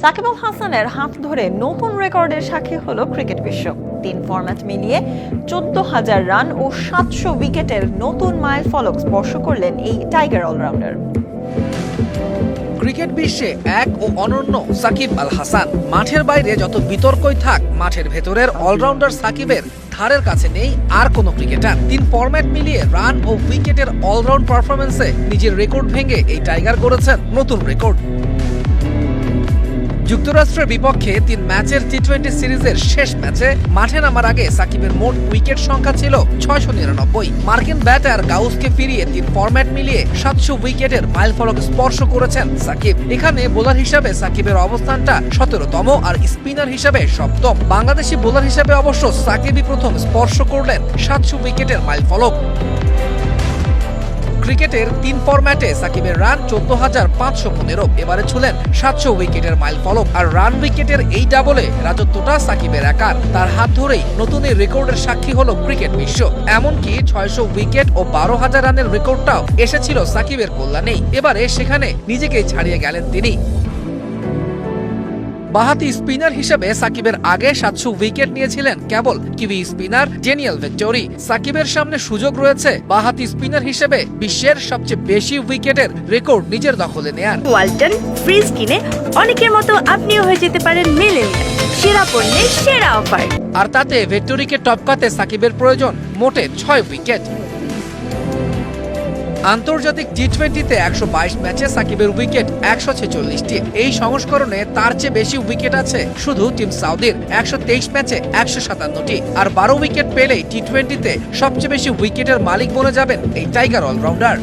সাকিব আল হাসানের হাত ধরে নতুন রেকর্ডের সাক্ষী হলো ক্রিকেট বিশ্ব। 3 ফরম্যাট মিলিয়ে 14,000 রান ও 700 উইকেটের নতুন মাইল ফলক স্পর্শ করলেন এই টাইগার অলরাউন্ডার। ক্রিকেট বিশ্বে এক ও অনন্য সাকিব আল হাসান। মাঠের বাইরে যত বিতর্কই থাক, মাঠের ভেতরের অলরাউন্ডার সাকিবের ধারের কাছে নেই আর কোনো ক্রিকেটার। 3 ফরম্যাট মিলিয়ে রান ও উইকেটের অলরাউন্ড পারফরমেন্সে নিজের রেকর্ড ভেঙে এই টাইগার গড়েছেন নতুন রেকর্ড। যুক্তরাষ্ট্রের বিপক্ষে 3 ম্যাচের টি-20 সিরিজের শেষ ম্যাচে মাঠে নামার আগে সাকিবের মোট উইকেট সংখ্যা ছিল 699। মার্কিন ব্যাটার গাউসকে ফিরিয়ে 3 ফরম্যাট মিলিয়ে 700 উইকেটের মাইলফলক স্পর্শ করেছেন সাকিব। এখানে বোলার হিসাবে সাকিবের অবস্থানটা 17তম আর স্পিনার হিসাবে 7ম। বাংলাদেশি বোলার হিসাবে অবশ্য সাকিবই প্রথম স্পর্শ করলেন 700 উইকেটের মাইলফলক। ক্রিকেটের 3 ফরম্যাটে সাকিবের রান 14,515। এবারে ছুলেন 700 উইকেটের মাইলফলক। আর রান উইকেটের এই ডাবলে রাজত্বটা সাকিবের একার। তার হাত ধরেই নতুন এই রেকর্ডের সাক্ষী হলো ক্রিকেট বিশ্ব। এমনকি 600 উইকেট ও 12,000 রানের রেকর্ডটাও এসেছিল সাকিবের কল্যাণেই। এবারে সেখানে নিজেকেই ছাড়িয়ে গেলেন তিনি। বাহাতি স্পিনার হিসেবে সাকিবের আগে 700 উইকেট নিয়েছিলেন কেবল কিউই স্পিনার ড্যানিয়েল ভেট্টোরি। সাকিবের সামনে সুযোগ রয়েছে বাহাতি স্পিনার হিসেবে বিশ্বের সবচেয়ে বেশি উইকেটের রেকর্ড নিজের দখলে নেয়ার। ওয়ালটন ফ্রিজ কিনে অনেকের মতো আপনিও হয়ে যেতে পারেন মিলেনিয়াল। সেরা পণ্যের সেরা অফার। আর তাতে ভেট্টোরিকে টপকাতে সাকিবের প্রয়োজন মোটে 6 উইকেট। আন্তর্জাতিক টি-20তে 122 ম্যাচে সাকিবের উইকেট 146টি। এই সংস্করণে তার চেয়ে বেশি উইকেট আছে শুধু টিম সাউদির 123 ম্যাচে 157টি। আর 12 উইকেট পেলেই টি-20তে সবচেয়ে বেশি উইকেটের মালিক বনে যাবেন এই টাইগার অলরাউন্ডার।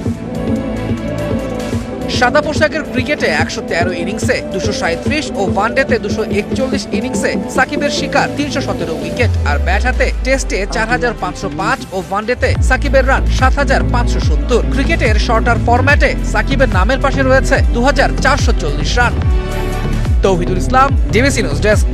সাদা পোশাকের ক্রিকেটে 113 ইনিংসে 237 ও ওয়ানডেতে 241 ইনিংসে সাকিবের শিকার 317 উইকেট। আর ব্যাট হাতে টেস্টে 4,505 ও ওয়ানডেতে সাকিবের রান 7,570। ক্রিকেটের শর্টার ফরম্যাটে সাকিবের নামের পাশে রয়েছে 2,440 রান। তৌহিদুল ইসলাম, ডিবিসি নিউজ ডেস্ক।